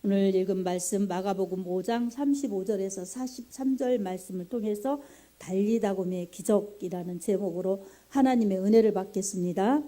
오늘 읽은 말씀 마가복음 5장 35절에서 43절 말씀을 통해서 달리다곰의 기적이라는 제목으로 하나님의 은혜를 받겠습니다.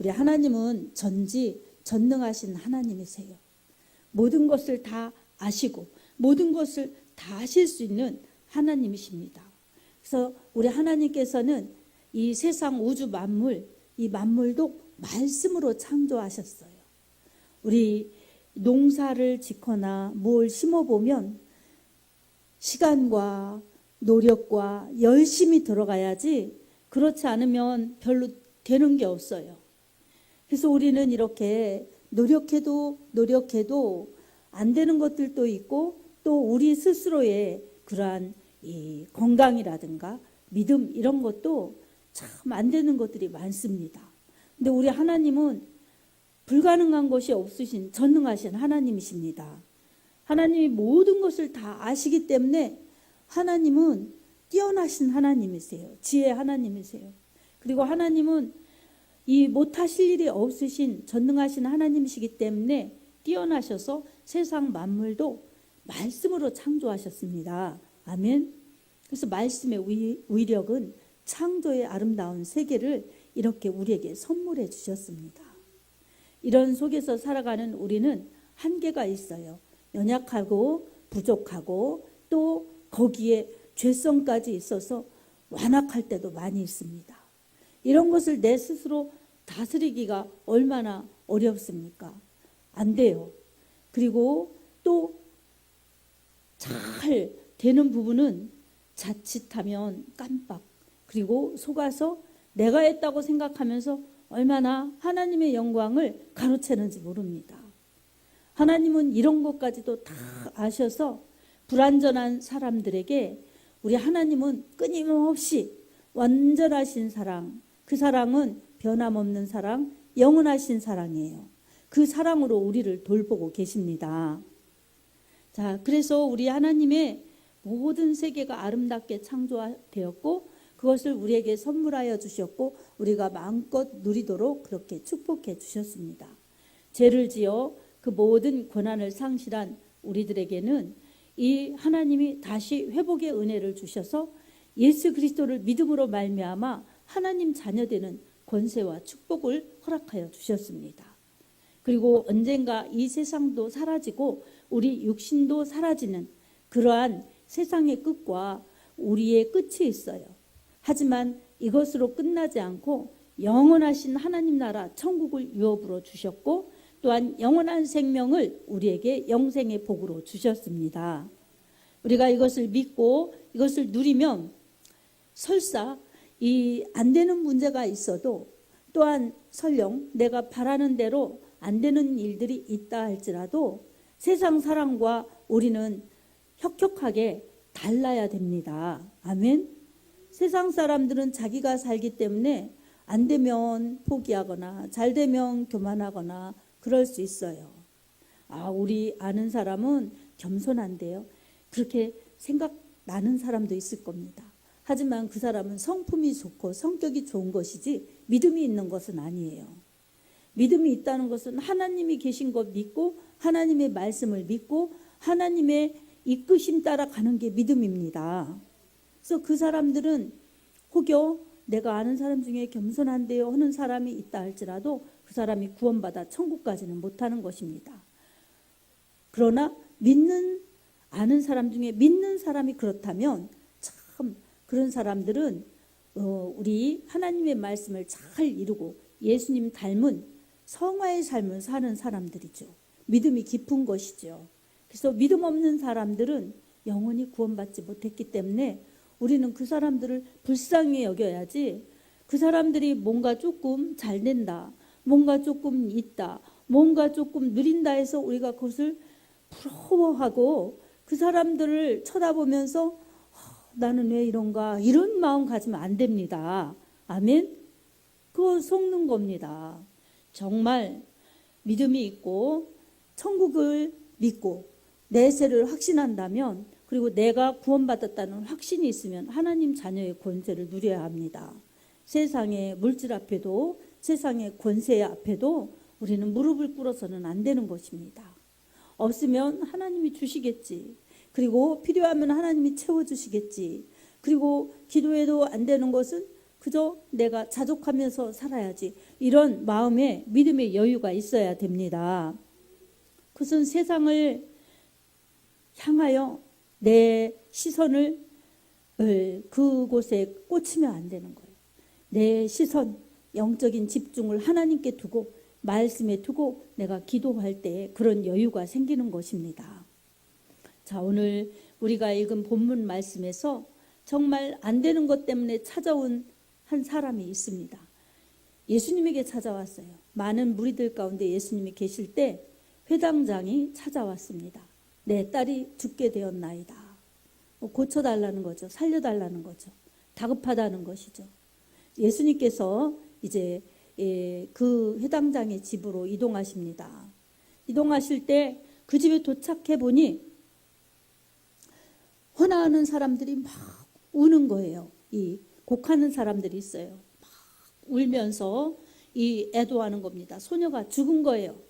우리 하나님은 전지전능하신 하나님이세요. 모든 것을 다 아시고 모든 것을 다 하실 수 있는 하나님이십니다. 그래서 우리 하나님께서는 이 세상 우주 만물, 이 만물도 말씀으로 창조하셨어요. 우리 농사를 짓거나 뭘 심어보면 시간과 노력과 열심히 들어가야지 그렇지 않으면 별로 되는 게 없어요. 그래서 우리는 이렇게 노력해도 안 되는 것들도 있고 또 우리 스스로의 그러한 이 건강이라든가 믿음 이런 것도 참 안 되는 것들이 많습니다. 근데 우리 하나님은 불가능한 것이 없으신 전능하신 하나님이십니다. 하나님이 모든 것을 다 아시기 때문에 하나님은 뛰어나신 하나님이세요. 지혜의 하나님이세요. 그리고 하나님은 이 못하실 일이 없으신 전능하신 하나님이시기 때문에 뛰어나셔서 세상 만물도 말씀으로 창조하셨습니다. 아멘. 그래서 말씀의 위력은 창조의 아름다운 세계를 이렇게 우리에게 선물해 주셨습니다. 이런 속에서 살아가는 우리는 한계가 있어요. 연약하고 부족하고 또 거기에 죄성까지 있어서 완악할 때도 많이 있습니다. 이런 것을 내 스스로 다스리기가 얼마나 어렵습니까? 안 돼요. 그리고 또 잘 되는 부분은 자칫하면 깜빡 그리고 속아서 내가 했다고 생각하면서 얼마나 하나님의 영광을 가로채는지 모릅니다. 하나님은 이런 것까지도 다 아셔서 불완전한 사람들에게 우리 하나님은 끊임없이 완전하신 사랑, 그 사랑은 변함없는 사랑, 영원하신 사랑이에요. 그 사랑으로 우리를 돌보고 계십니다. 자, 그래서 우리 하나님의 모든 세계가 아름답게 창조되었고 그것을 우리에게 선물하여 주셨고 우리가 마음껏 누리도록 그렇게 축복해 주셨습니다. 죄를 지어 그 모든 고난을 상실한 우리들에게는 이 하나님이 다시 회복의 은혜를 주셔서 예수 그리스도를 믿음으로 말미암아 하나님 자녀되는 권세와 축복을 허락하여 주셨습니다. 그리고 언젠가 이 세상도 사라지고 우리 육신도 사라지는 그러한 세상의 끝과 우리의 끝이 있어요. 하지만 이것으로 끝나지 않고 영원하신 하나님 나라 천국을 유업으로 주셨고 또한 영원한 생명을 우리에게 영생의 복으로 주셨습니다. 우리가 이것을 믿고 이것을 누리면 설사 이 안 되는 문제가 있어도 또한 설령 내가 바라는 대로 안 되는 일들이 있다 할지라도 세상 사람과 우리는 혁혁하게 달라야 됩니다. 아멘. 세상 사람들은 자기가 살기 때문에 안 되면 포기하거나 잘 되면 교만하거나 그럴 수 있어요. 우리 아는 사람은 겸손한데요. 그렇게 생각나는 사람도 있을 겁니다. 하지만 그 사람은 성품이 좋고 성격이 좋은 것이지 믿음이 있는 것은 아니에요. 믿음이 있다는 것은 하나님이 계신 것 믿고 하나님의 말씀을 믿고 하나님의 이끄심 따라 가는 게 믿음입니다. 그래서 그 사람들은 혹여 내가 아는 사람 중에 겸손한데요 하는 사람이 있다 할지라도 그 사람이 구원받아 천국까지는 못하는 것입니다. 그러나 아는 사람 중에 믿는 사람이 그렇다면 참 그런 사람들은 우리 하나님의 말씀을 잘 이루고 예수님 닮은 성화의 삶을 사는 사람들이죠. 믿음이 깊은 것이죠. 그래서 믿음 없는 사람들은 영원히 구원받지 못했기 때문에 우리는 그 사람들을 불쌍히 여겨야지 그 사람들이 뭔가 조금 잘 된다, 뭔가 조금 있다, 뭔가 조금 누린다 해서 우리가 그것을 부러워하고 그 사람들을 쳐다보면서 나는 왜 이런가 이런 마음 가지면 안 됩니다. 아멘. 그거 속는 겁니다. 정말 믿음이 있고 천국을 믿고 내세를 확신한다면 그리고 내가 구원받았다는 확신이 있으면 하나님 자녀의 권세를 누려야 합니다. 세상의 물질 앞에도 세상의 권세 앞에도 우리는 무릎을 꿇어서는 안 되는 것입니다. 없으면 하나님이 주시겠지. 그리고 필요하면 하나님이 채워주시겠지. 그리고 기도해도 안 되는 것은 그저 내가 자족하면서 살아야지. 이런 마음에 믿음의 여유가 있어야 됩니다. 그것은 세상을 향하여 내 시선을 그곳에 꽂히면 안 되는 거예요. 내 시선, 영적인 집중을 하나님께 두고 말씀에 두고 내가 기도할 때 그런 여유가 생기는 것입니다. 자, 오늘 우리가 읽은 본문 말씀에서 정말 안 되는 것 때문에 찾아온 한 사람이 있습니다. 예수님에게 찾아왔어요. 많은 무리들 가운데 예수님이 계실 때 회당장이 찾아왔습니다. 내 딸이 죽게 되었나이다. 고쳐달라는 거죠. 살려달라는 거죠. 다급하다는 것이죠. 예수님께서 이제 그 회당장의 집으로 이동하십니다. 이동하실 때 그 집에 도착해 보니 헌화하는 사람들이 막 우는 거예요. 이 곡하는 사람들이 있어요. 막 울면서 이 애도하는 겁니다. 소녀가 죽은 거예요.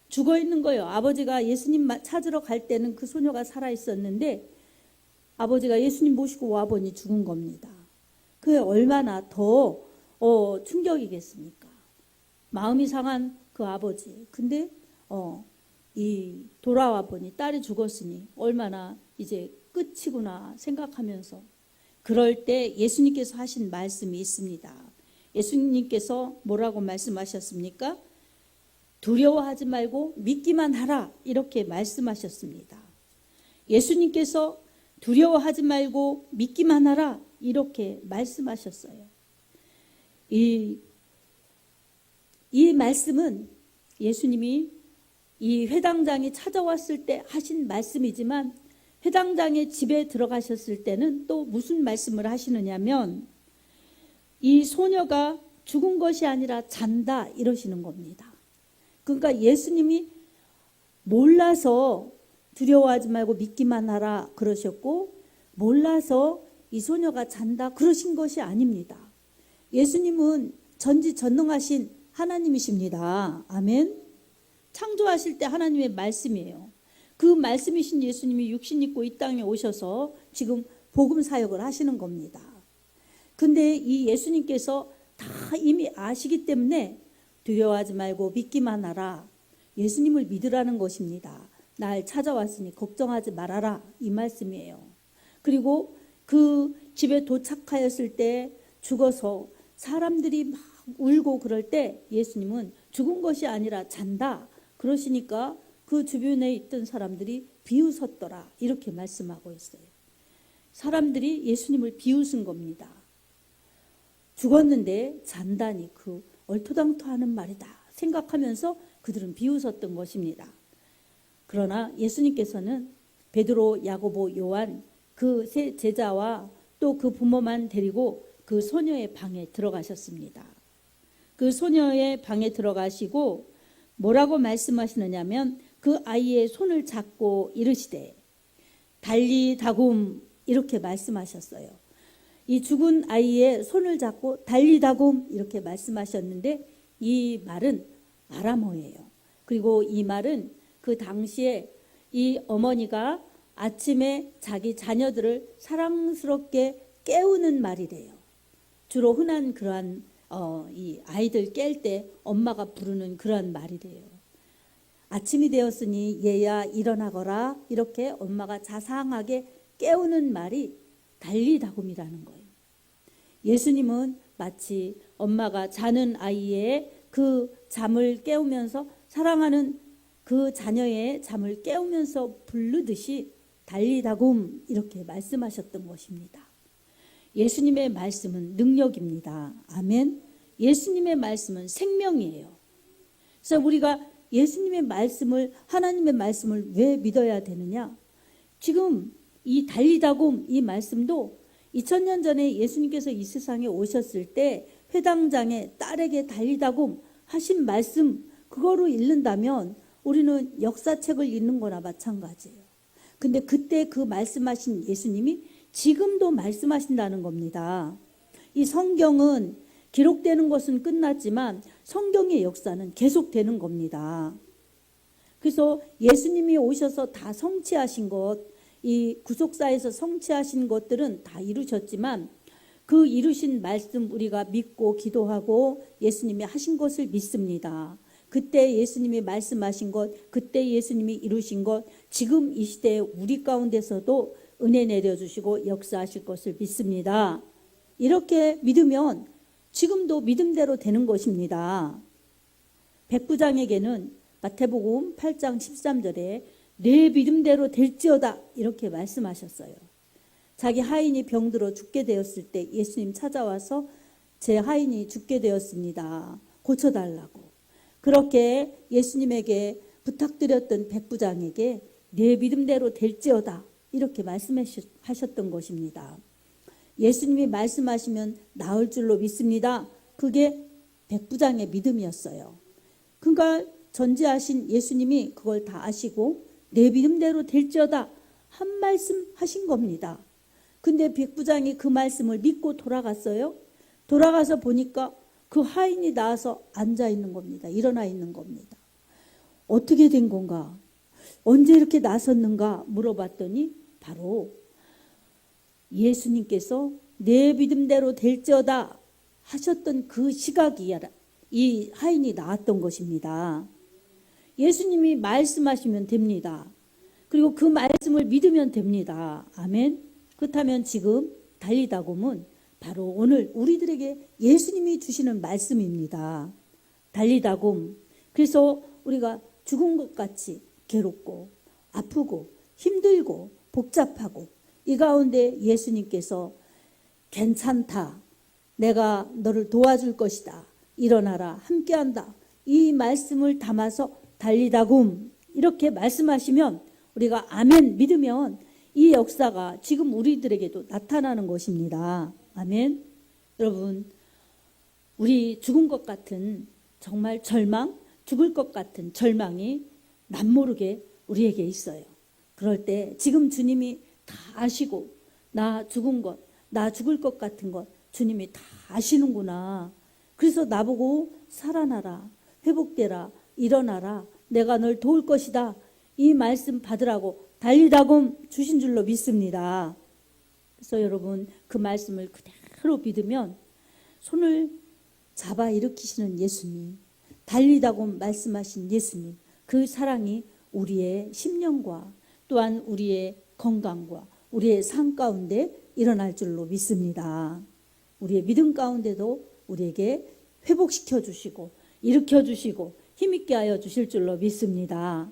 죽어 있는 거예요. 아버지가 예수님 찾으러 갈 때는 그 소녀가 살아 있었는데 아버지가 예수님 모시고 와보니 죽은 겁니다. 그게 얼마나 더 충격이겠습니까? 마음이 상한 그 아버지. 근데 이 돌아와 보니 딸이 죽었으니 얼마나 이제 끝이구나 생각하면서 그럴 때 예수님께서 하신 말씀이 있습니다. 예수님께서 뭐라고 말씀하셨습니까? 두려워하지 말고 믿기만 하라 이렇게 말씀하셨습니다. 예수님께서 두려워하지 말고 믿기만 하라 이렇게 말씀하셨어요. 이 말씀은 예수님이 이 회당장이 찾아왔을 때 하신 말씀이지만 회당장의 집에 들어가셨을 때는 또 무슨 말씀을 하시느냐면 이 소녀가 죽은 것이 아니라 잔다 이러시는 겁니다. 그러니까 예수님이 몰라서 두려워하지 말고 믿기만 하라 그러셨고 몰라서 이 소녀가 잔다 그러신 것이 아닙니다. 예수님은 전지전능하신 하나님이십니다. 아멘. 창조하실 때 하나님의 말씀이에요. 그 말씀이신 예수님이 육신 입고 이 땅에 오셔서 지금 복음 사역을 하시는 겁니다. 근데 이 예수님께서 다 이미 아시기 때문에 두려워하지 말고 믿기만 하라. 예수님을 믿으라는 것입니다. 날 찾아왔으니 걱정하지 말아라. 이 말씀이에요. 그리고 그 집에 도착하였을 때 죽어서 사람들이 막 울고 그럴 때 예수님은 죽은 것이 아니라 잔다. 그러시니까 그 주변에 있던 사람들이 비웃었더라. 이렇게 말씀하고 있어요. 사람들이 예수님을 비웃은 겁니다. 죽었는데 잔다니 그 얼토당토하는 말이다 생각하면서 그들은 비웃었던 것입니다. 그러나 예수님께서는 베드로, 야고보, 요한 그 세 제자와 또 그 부모만 데리고 그 소녀의 방에 들어가셨습니다. 그 소녀의 방에 들어가시고 뭐라고 말씀하시느냐면 그 아이의 손을 잡고 이르시되 달리 다굼 이렇게 말씀하셨어요. 이 죽은 아이의 손을 잡고 달리 다굼 이렇게 말씀하셨는데 이 말은 아람어예요. 그리고 이 말은 그 당시에 이 어머니가 아침에 자기 자녀들을 사랑스럽게 깨우는 말이래요. 주로 흔한 그러한 이 아이들 깰 때 엄마가 부르는 그러한 말이래요. 아침이 되었으니 얘야 일어나거라 이렇게 엄마가 자상하게 깨우는 말이 달리다굼이라는 거예요. 예수님은 마치 엄마가 자는 아이의 그 잠을 깨우면서 사랑하는 그 자녀의 잠을 깨우면서 부르듯이 달리다굼 이렇게 말씀하셨던 것입니다. 예수님의 말씀은 능력입니다. 아멘. 예수님의 말씀은 생명이에요. 그래서 우리가 예수님의 말씀을 하나님의 말씀을 왜 믿어야 되느냐? 지금 이 달리다굼 이 말씀도 2000년 전에 예수님께서 이 세상에 오셨을 때 회당장의 딸에게 달리다굼 하신 말씀 그거로 읽는다면 우리는 역사책을 읽는 거나 마찬가지예요. 근데 그때 그 말씀하신 예수님이 지금도 말씀하신다는 겁니다. 이 성경은 기록되는 것은 끝났지만 성경의 역사는 계속되는 겁니다. 그래서 예수님이 오셔서 다 성취하신 것, 이 구속사에서 성취하신 것들은 다 이루셨지만 그 이루신 말씀 우리가 믿고 기도하고 예수님이 하신 것을 믿습니다. 그때 예수님이 말씀하신 것, 그때 예수님이 이루신 것, 지금 이 시대에 우리 가운데서도 은혜 내려주시고 역사하실 것을 믿습니다. 이렇게 믿으면 지금도 믿음대로 되는 것입니다. 백부장에게는 마태복음 8장 13절에 내 믿음대로 될지어다 이렇게 말씀하셨어요. 자기 하인이 병들어 죽게 되었을 때 예수님 찾아와서 제 하인이 죽게 되었습니다. 고쳐달라고. 그렇게 예수님에게 부탁드렸던 백부장에게 내 믿음대로 될지어다 이렇게 말씀하셨던 것입니다. 예수님이 말씀하시면 나을 줄로 믿습니다. 그게 백부장의 믿음이었어요. 그러니까 전지하신 예수님이 그걸 다 아시고 내 믿음대로 될지어다 한 말씀 하신 겁니다. 근데 백부장이 그 말씀을 믿고 돌아갔어요. 돌아가서 보니까 그 하인이 나와서 앉아 있는 겁니다. 일어나 있는 겁니다. 어떻게 된 건가? 언제 이렇게 나섰는가 물어봤더니 바로 예수님께서 내 믿음대로 될지어다 하셨던 그 시각이 이 하인이 나왔던 것입니다. 예수님이 말씀하시면 됩니다. 그리고 그 말씀을 믿으면 됩니다. 아멘. 그렇다면 지금 달리다곰은 바로 오늘 우리들에게 예수님이 주시는 말씀입니다. 달리다곰. 그래서 우리가 죽은 것 같이 괴롭고 아프고 힘들고 복잡하고 이 가운데 예수님께서 괜찮다. 내가 너를 도와줄 것이다. 일어나라. 함께한다. 이 말씀을 담아서 달리다곰 이렇게 말씀하시면 우리가 아멘 믿으면 이 역사가 지금 우리들에게도 나타나는 것입니다. 아멘. 여러분, 우리 죽은 것 같은 정말 절망, 죽을 것 같은 절망이 남모르게 우리에게 있어요. 그럴 때 지금 주님이 다 아시고 나 죽은 것, 나 죽을 것 같은 것 주님이 다 아시는구나. 그래서 나보고 살아나라, 회복되라, 일어나라, 내가 널 도울 것이다. 이 말씀 받으라고 달리다곰 주신 줄로 믿습니다. 그래서 여러분 그 말씀을 그대로 믿으면 손을 잡아 일으키시는 예수님, 달리다곰 말씀하신 예수님, 그 사랑이 우리의 심령과 또한 우리의 건강과 우리의 삶 가운데 일어날 줄로 믿습니다. 우리의 믿음 가운데도 우리에게 회복시켜 주시고 일으켜 주시고 힘있게 하여 주실 줄로 믿습니다.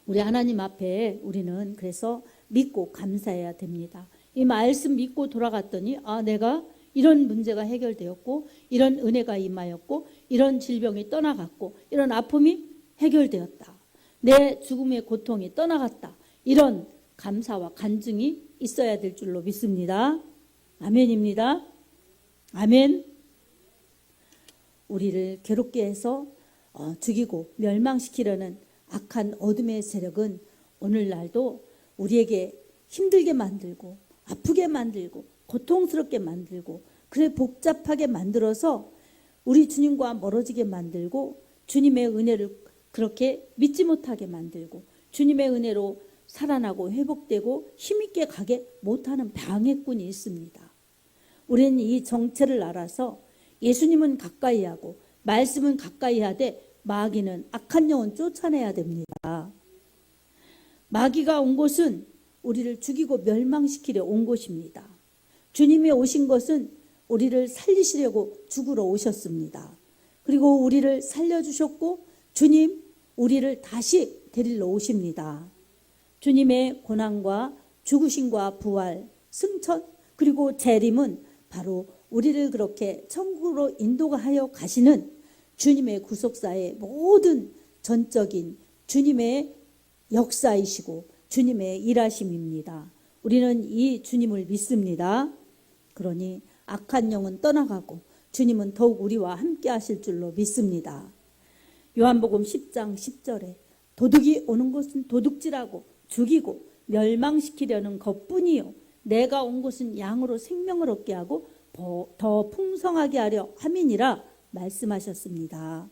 우리 하나님 앞에 우리는 그래서 믿고 감사해야 됩니다. 이 말씀 믿고 돌아갔더니 내가 이런 문제가 해결되었고 이런 은혜가 임하였고 이런 질병이 떠나갔고 이런 아픔이 해결되었다. 내 죽음의 고통이 떠나갔다. 이런 감사와 간증이 있어야 될 줄로 믿습니다. 아멘입니다. 아멘. 우리를 괴롭게 해서 죽이고 멸망시키려는 악한 어둠의 세력은 오늘날도 우리에게 힘들게 만들고 아프게 만들고 고통스럽게 만들고 그래 복잡하게 만들어서 우리 주님과 멀어지게 만들고 주님의 은혜를 그렇게 믿지 못하게 만들고 주님의 은혜로 살아나고 회복되고 힘있게 가게 못하는 방해꾼이 있습니다. 우리는 이 정체를 알아서 예수님은 가까이 하고 말씀은 가까이 하되 마귀는 악한 영혼 쫓아내야 됩니다. 마귀가 온 곳은 우리를 죽이고 멸망시키려 온 곳입니다. 주님이 오신 것은 우리를 살리시려고 죽으러 오셨습니다. 그리고 우리를 살려주셨고 주님 우리를 다시 데리러 오십니다. 주님의 고난과 죽으심과 부활, 승천 그리고 재림은 바로 우리를 그렇게 천국으로 인도하여 가시는 주님의 구속사의 모든 전적인 주님의 역사이시고 주님의 일하심입니다. 우리는 이 주님을 믿습니다. 그러니 악한 영은 떠나가고 주님은 더욱 우리와 함께 하실 줄로 믿습니다. 요한복음 10장 10절에 도둑이 오는 것은 도둑질하고 죽이고 멸망시키려는 것뿐이요 내가 온 것은 양으로 생명을 얻게 하고 더 풍성하게 하려 함이니라 말씀하셨습니다.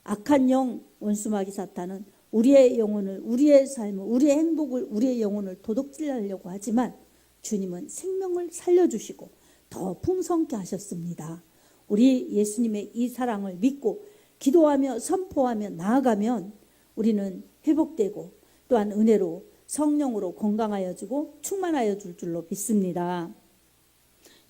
악한 영 원수마귀 사탄은 우리의 영혼을, 우리의 삶을, 우리의 행복을, 우리의 영혼을 도둑질하려고 하지만 주님은 생명을 살려주시고 더 풍성케 하셨습니다. 우리 예수님의 이 사랑을 믿고 기도하며 선포하며 나아가면 우리는 회복되고 또한 은혜로 성령으로 건강하여 주고 충만하여 줄 줄로 믿습니다.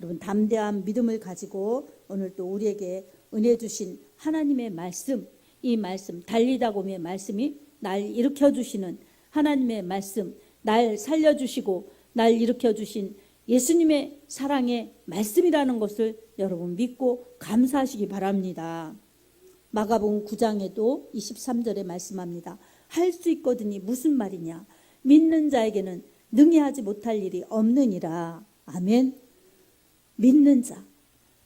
여러분, 담대한 믿음을 가지고 오늘 또 우리에게 은혜 주신 하나님의 말씀, 이 말씀 달리다곰의 말씀이 날 일으켜 주시는 하나님의 말씀, 날 살려주시고 날 일으켜 주신 예수님의 사랑의 말씀이라는 것을 여러분 믿고 감사하시기 바랍니다. 마가복음 9장에도 23절에 말씀합니다. 할 수 있거든이 무슨 말이냐? 믿는 자에게는 능히 하지 못할 일이 없느니라. 아멘. 믿는 자,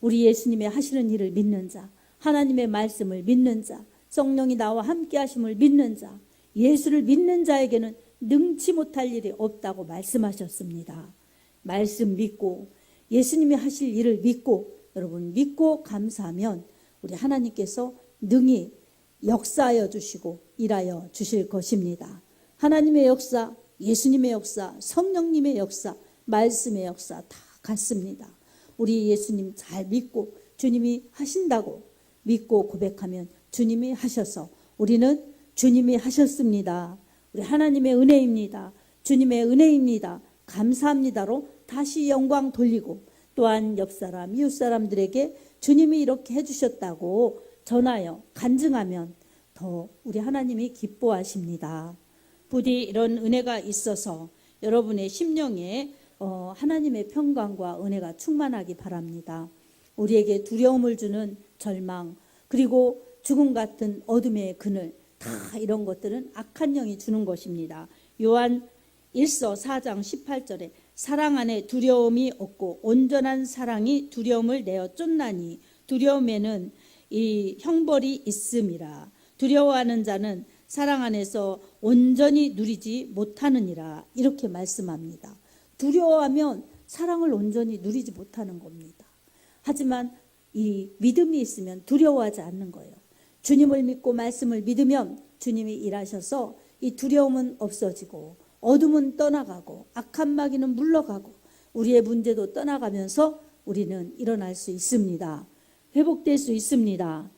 우리 예수님의 하시는 일을 믿는 자, 하나님의 말씀을 믿는 자, 성령이 나와 함께 하심을 믿는 자, 예수를 믿는 자에게는 능치 못할 일이 없다고 말씀하셨습니다. 말씀 믿고 예수님이 하실 일을 믿고 여러분 믿고 감사하면 우리 하나님께서 능히 역사하여 주시고 일하여 주실 것입니다. 하나님의 역사, 예수님의 역사, 성령님의 역사, 말씀의 역사 다 같습니다. 우리 예수님 잘 믿고 주님이 하신다고 믿고 고백하면 주님이 하셔서 우리는 주님이 하셨습니다. 우리 하나님의 은혜입니다. 주님의 은혜입니다. 감사합니다로 다시 영광 돌리고 또한 옆사람, 이웃사람들에게 주님이 이렇게 해주셨다고 전하여 간증하면 더 우리 하나님이 기뻐하십니다. 부디 이런 은혜가 있어서 여러분의 심령에 하나님의 평강과 은혜가 충만하기 바랍니다. 우리에게 두려움을 주는 절망 그리고 죽음 같은 어둠의 그늘 다 이런 것들은 악한 영이 주는 것입니다. 요한 1서 4장 18절에 사랑 안에 두려움이 없고 온전한 사랑이 두려움을 내어 쫓나니 두려움에는 이 형벌이 있음이라. 두려워하는 자는 사랑 안에서 온전히 누리지 못하느니라. 이렇게 말씀합니다. 두려워하면 사랑을 온전히 누리지 못하는 겁니다. 하지만 이 믿음이 있으면 두려워하지 않는 거예요. 주님을 믿고 말씀을 믿으면 주님이 일하셔서 이 두려움은 없어지고 어둠은 떠나가고 악한 마귀는 물러가고 우리의 문제도 떠나가면서 우리는 일어날 수 있습니다. 회복될 수 있습니다.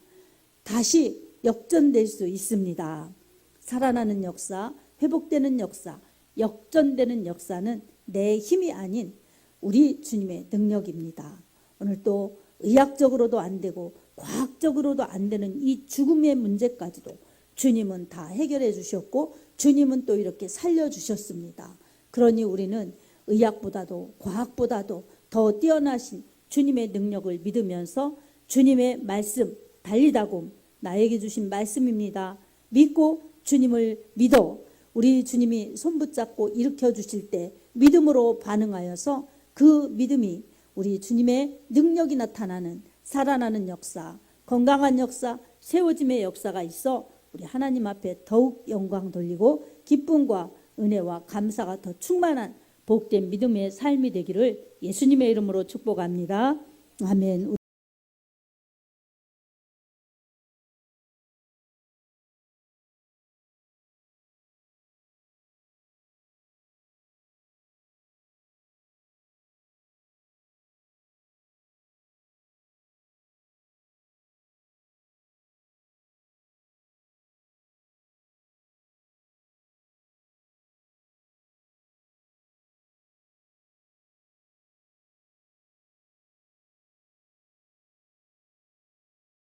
다시 역전될 수 있습니다. 살아나는 역사, 회복되는 역사, 역전되는 역사는 내 힘이 아닌 우리 주님의 능력입니다. 오늘 또 의학적으로도 안 되고 과학적으로도 안 되는 이 죽음의 문제까지도 주님은 다 해결해 주셨고 주님은 또 이렇게 살려주셨습니다. 그러니 우리는 의학보다도 과학보다도 더 뛰어나신 주님의 능력을 믿으면서 주님의 말씀 달리다곰 나에게 주신 말씀입니다. 믿고 주님을 믿어 우리 주님이 손 붙잡고 일으켜 주실 때 믿음으로 반응하여서 그 믿음이 우리 주님의 능력이 나타나는 살아나는 역사, 건강한 역사, 세워짐의 역사가 있어 우리 하나님 앞에 더욱 영광 돌리고 기쁨과 은혜와 감사가 더 충만한 복된 믿음의 삶이 되기를 예수님의 이름으로 축복합니다. 아멘.